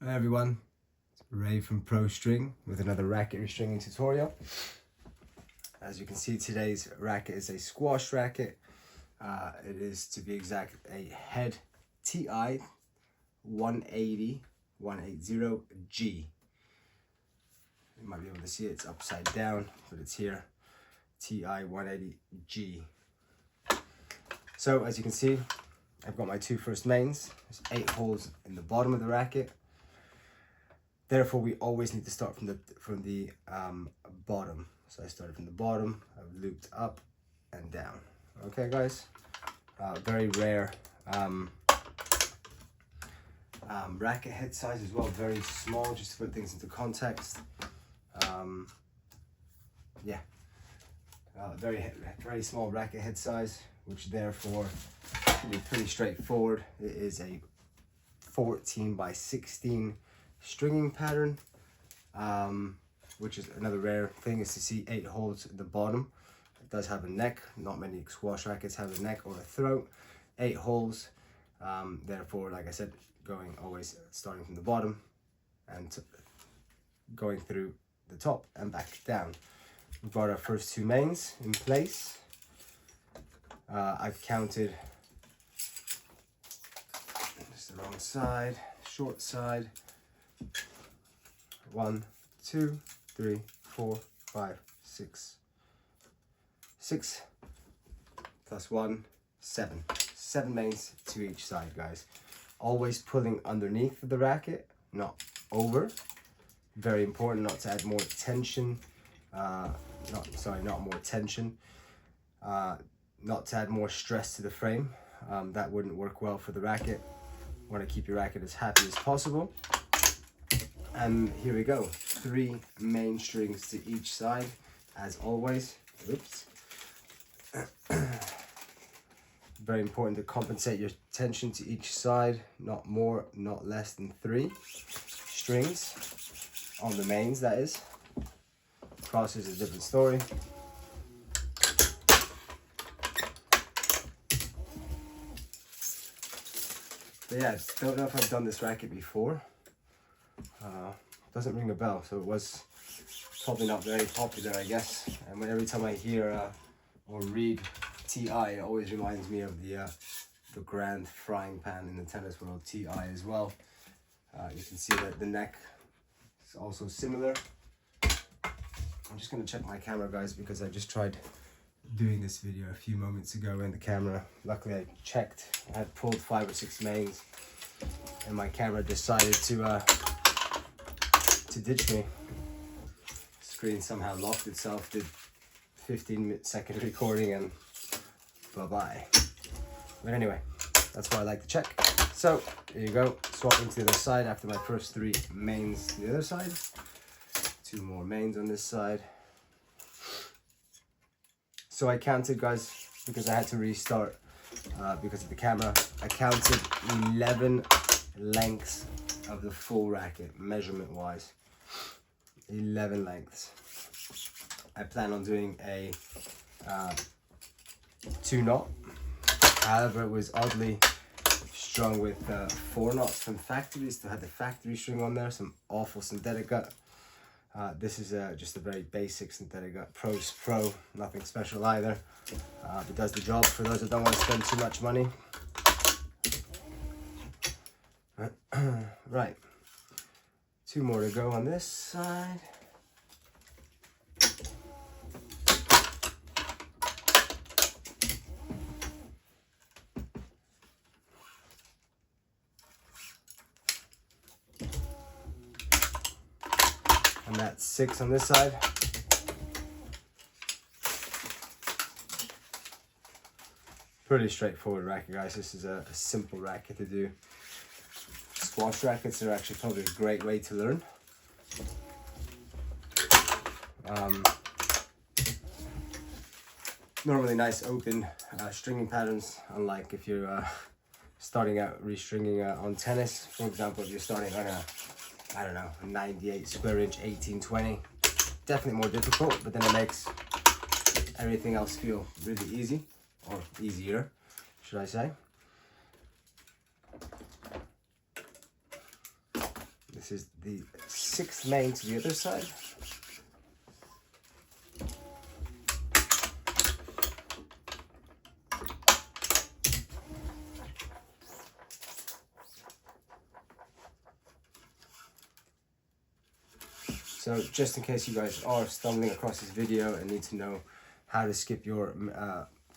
Hi everyone, it's Ray from Pro String with another racket restringing tutorial. As you can see, today's racket is a squash racket. It is, to be exact, a head TI 180G. You might be able to see it, it's upside down, but it's here, TI 180G. So as you can see, I've got my two first mains. There's 8 holes in the bottom of the racket. Therefore, we always need to start from the bottom. So I started from the bottom, I've looped up and down. Okay, guys. Very rare racket head size as well. Very small, just to put things into context. Yeah, very small racket head size, which therefore should be pretty straightforward. It is a 14 by 16 stringing pattern, which is another rare thing, is to see 8 holes at the bottom. It does have a neck. Not many squash rackets have a neck or a throat. 8 holes, therefore, like I said, always starting from the bottom and going through the top and back down. We've got our first 2 mains in place. I've counted just the wrong side, short side. 1, 2, 3, 4, 5, 6. 6 plus 1, 7. 7 mains to each side, guys. Always pulling underneath the racket, not over. Very important not to add more tension. Not to add more stress to the frame. That wouldn't work well for the racket. Want to keep your racket as happy as possible. And here we go, 3 main strings to each side, as always. Oops. Very important to compensate your tension to each side, not more, not less than 3 strings on the mains, that is. Crosses is a different story. But yeah, don't know if I've done this racket before. Doesn't ring a bell, so it was probably not very popular, I guess. And every time I hear or read TI, it always reminds me of the grand frying pan in the tennis world, TI as well. You can see that the neck is also similar. I'm just going to check my camera, guys, because I just tried doing this video a few moments ago in the camera. Luckily I checked. I had pulled 5 or 6 mains and my camera decided to ditch me. Screen somehow locked itself, did 15-second recording, and bye-bye. But anyway, that's why I like to check. So there you go, swapping to the other side after my first 3 mains to the other side. 2 more mains on this side. So I counted, guys, because I had to restart because of the camera. I counted 11 lengths of the full racket, measurement wise. 11 lengths. I plan on doing a 2-knot. However, it was oddly strung with 4 knots from factory. Still had the factory string on there, some awful synthetic gut. This is just a very basic synthetic gut. Pro's Pro, nothing special either. It does the job for those that don't want to spend too much money. Right, 2 more to go on this side. And that's 6 on this side. Pretty straightforward racket, guys. This is a simple racket to do. Squash rackets are actually probably a great way to learn. Normally nice open stringing patterns, unlike if you're starting out restringing on tennis. For example, if you're starting on a 98 square inch 1820, definitely more difficult, but then it makes everything else feel really easy, or easier, should I say. This is the 6th main to the other side. So just in case you guys are stumbling across this video and need to know how to skip your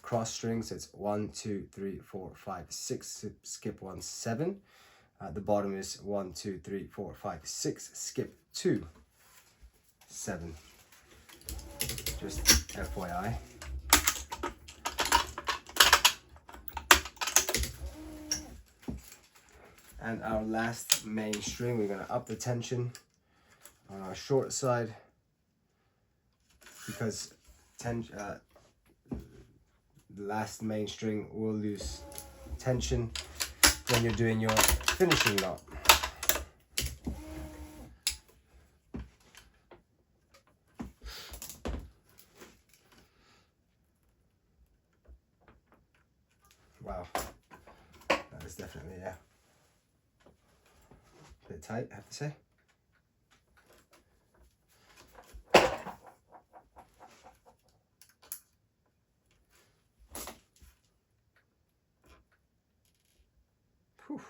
cross strings, it's 1, 2, 3, 4, 5, 6, skip 1, 7. The bottom is 1, 2, 3, 4, 5, 6, skip 2, 7. Just FYI. And our last main string, we're going to up the tension on our short side, because the last main string will lose tension when you're doing your finishing knot. Wow, that is definitely a bit tight, I have to say. Whew.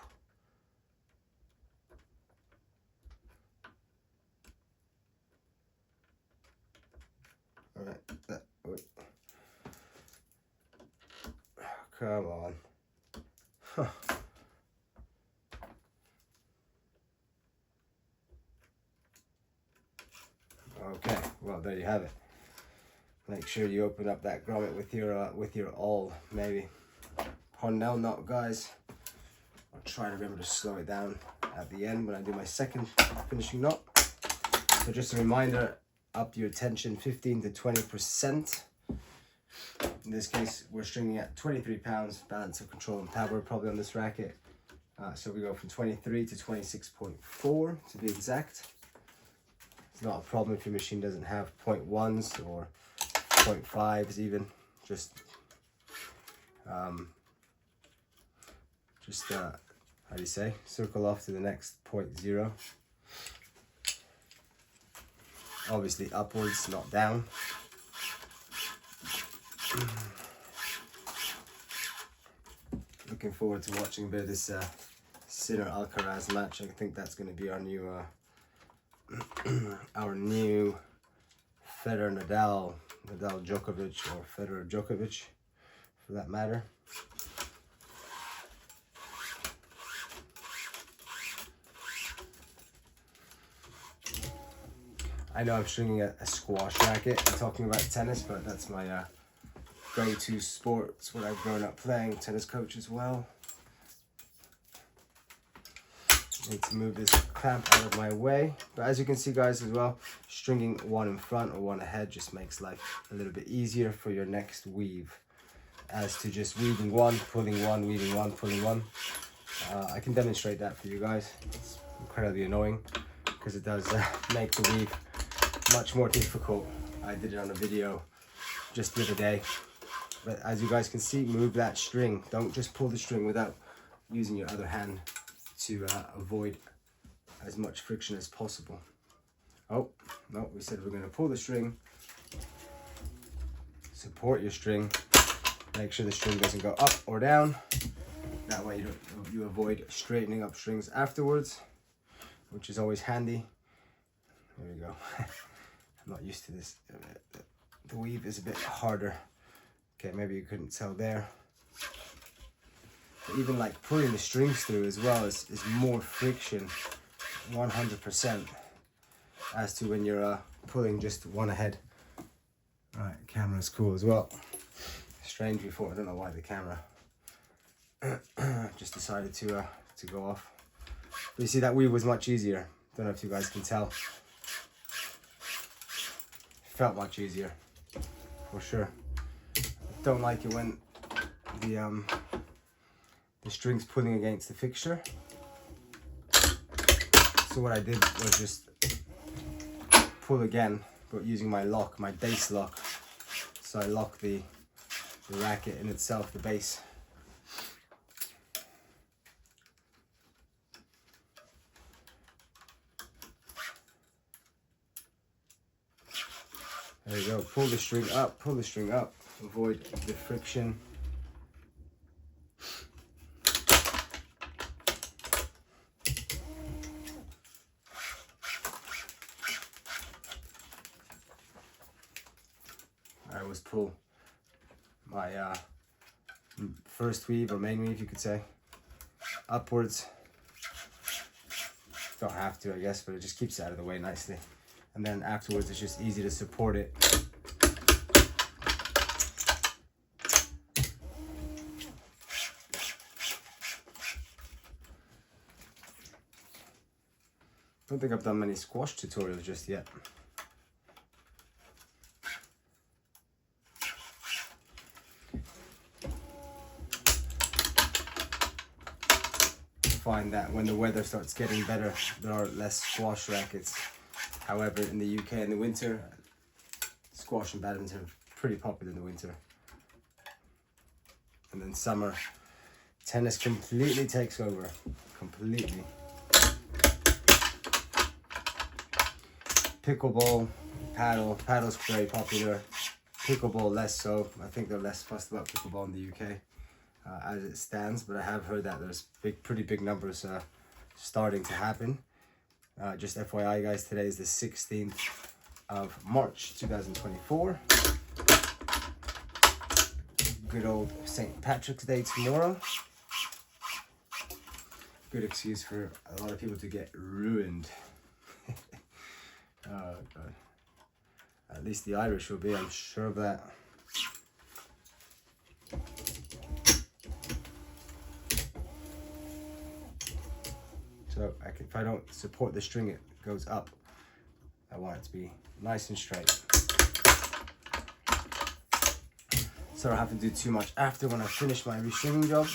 All right. Come on. Huh. Okay, well there you have it. Make sure you open up that grommet with your awl, maybe. Hornell knot, guys. I'll try to remember to slow it down at the end when I do my second finishing knot. So just a reminder, up your tension 15 to 20%. In this case, we're stringing at 23 pounds, balance of control and power probably on this racket. So we go from 23 to 26.4 to be exact. It's not a problem if your machine doesn't have 0.1s or 0.5s even. Just how do you say? Circle off to the next 0.0. Obviously upwards, not down. Looking forward to watching a bit of this Sinner Alcaraz match. I think that's going to be our new Federer Nadal Djokovic, or Federer Djokovic for that matter. I know I'm stringing a squash racket. I'm talking about tennis, but that's my go-to sport. It's what I've grown up playing. Tennis coach as well. Need to move this clamp out of my way. But as you can see, guys, as well, stringing one in front or one ahead just makes life a little bit easier for your next weave, as to just weaving one, pulling one, weaving one, pulling one. I can demonstrate that for you guys. It's incredibly annoying because it does make the weave much more difficult. I did it on a video just the other day. But as you guys can see, move that string. Don't just pull the string without using your other hand to avoid as much friction as possible. Oh, no, we said we're going to pull the string. Support your string. Make sure the string doesn't go up or down. That way you avoid straightening up strings afterwards, which is always handy. There we go. I'm not used to this. The weave is a bit harder. Okay, maybe you couldn't tell there. But even like pulling the strings through as well is more friction, 100%, as to when you're pulling just one ahead. Right, camera's cool as well. Strange before, I don't know why the camera just decided to go off. But you see, that weave was much easier. Don't know if you guys can tell. Felt much easier, for sure. Don't like it when the string's pulling against the fixture. So what I did was just pull again, but using my lock, my base lock. So I lock the racket in itself, the base. There you go. Pull the string up, pull the string up. Avoid the friction. I always pull my first weave or main weave, you could say, upwards. Don't have to, I guess, but it just keeps it out of the way nicely. And then afterwards, it's just easy to support it. Don't think I've done many squash tutorials just yet. Find that when the weather starts getting better, there are less squash rackets. However, in the UK in the winter, squash and badminton are pretty popular in the winter. And then summer, tennis completely takes over. Completely. Pickleball, paddle's very popular. Pickleball less so. I think they're less fussed about pickleball in the UK. As it stands, but I have heard that there's pretty big numbers starting to happen. Just FYI guys, today is the 16th of March 2024. Good old St. Patrick's Day tomorrow. Good excuse for a lot of people to get ruined. Oh God. At least the Irish will be, I'm sure of that. So if I don't support the string, it goes up. I want it to be nice and straight. So I don't have to do too much after when I finish my re-stringing job.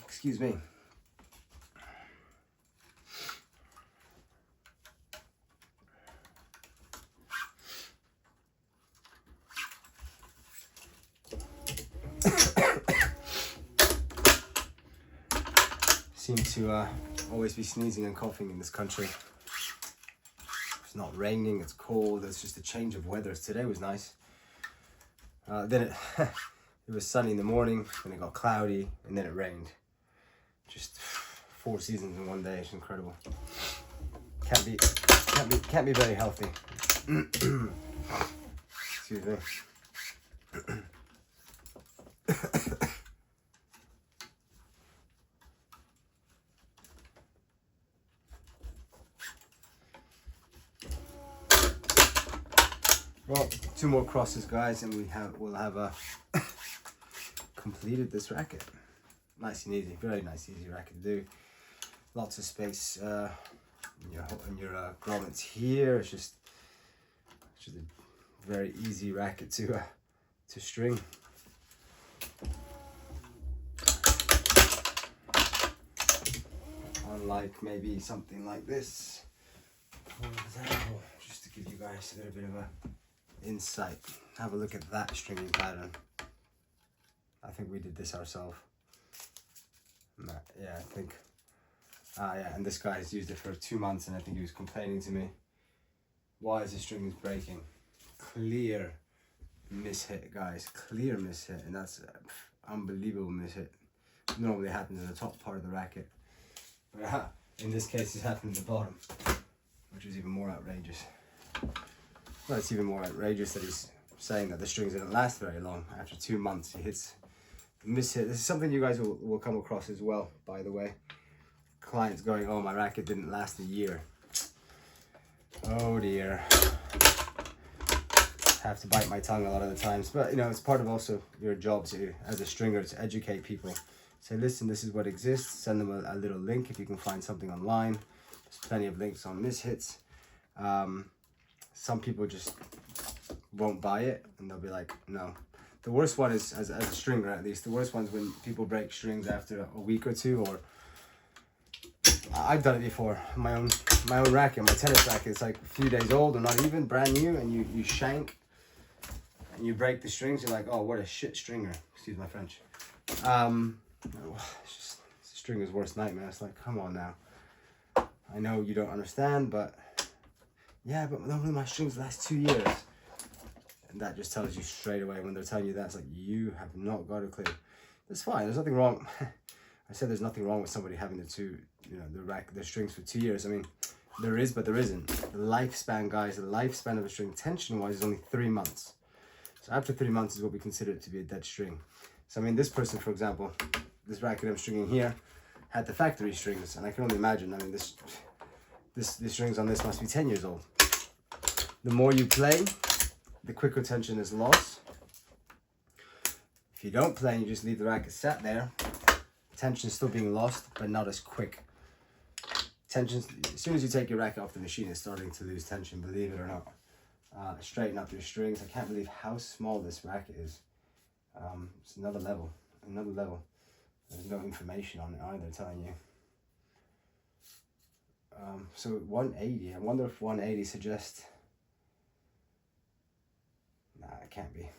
Excuse me. Seem to always be sneezing and coughing in this country. It's not raining, it's cold, it's just a change of weather. Today was nice. Then it was sunny in the morning, then it got cloudy, and then it rained. Just 4 seasons in one day. It's incredible. Can't be very healthy. Excuse me. Well, 2 more crosses, guys, and we'll have completed this racket. Nice and easy, very nice, easy racket to do. Lots of space in your grommets here. It's just a very easy racket to string. Unlike maybe something like this, for example, just to give you guys a little bit of a insight. Have a look at that stringing pattern. I think we did this ourselves. Yeah, I think. Yeah, and this guy has used it for 2 months, and I think he was complaining to me. Why is the string breaking? Clear mishit, guys. Clear mishit, and that's unbelievable mishit. Normally happens in the top part of the racket, but in this case, it's happened at the bottom, which is even more outrageous. Well, it's even more outrageous that he's saying that the strings didn't last very long. After 2 months, he hits the mishit. This is something you guys will come across as well, by the way. Clients going, oh, my racket didn't last a year. Oh dear. Have to bite my tongue a lot of the times, but you know, it's part of also your job as a stringer to educate people. Say, listen, this is what exists. Send them a little link if you can find something online. There's plenty of links on mishits. Some people just won't buy it, and they'll be like, no. The worst one is, as a stringer at least, the worst one's when people break strings after a week or two, or I've done it before. My own racket, my tennis racket, it's like a few days old or not even, brand new, and you shank and you break the strings. You're like, oh, what a shit stringer. Excuse my French. It's just the stringer's worst nightmare. It's like, come on now. I know you don't understand, but Yeah, but normally my strings last 2 years. And that just tells you straight away when they're telling you that, it's like, you have not got a clue. That's fine, there's nothing wrong. I said there's nothing wrong with somebody having the strings for 2 years. I mean, there is, but there isn't. The lifespan, guys, the lifespan of a string, tension-wise, is only 3 months. So after 3 months is what we consider it to be a dead string. So I mean, this person, for example, this racket I'm stringing here, had the factory strings, and I can only imagine, I mean, the strings on this must be 10 years old. The more you play, the quicker tension is lost. If you don't play and you just leave the racket sat there, tension is still being lost, but not as quick. Tension, as soon as you take your racket off the machine, it's starting to lose tension, believe it or not. Straighten up your strings. I can't believe how small this racket is. It's another level, another level. There's no information on it either telling you. So 180, I wonder if 180 suggests, nah, it can't be.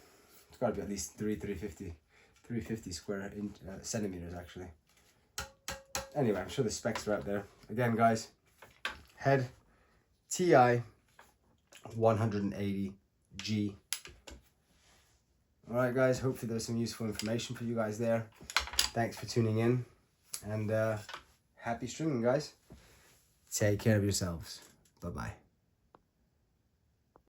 It's got to be at least 350 square centimeters actually. Anyway, I'm sure the specs are out there. Again, guys, head TI 180G. All right, guys, hopefully there's some useful information for you guys there. Thanks for tuning in, and happy stringing, guys. Take care of yourselves. Bye-bye.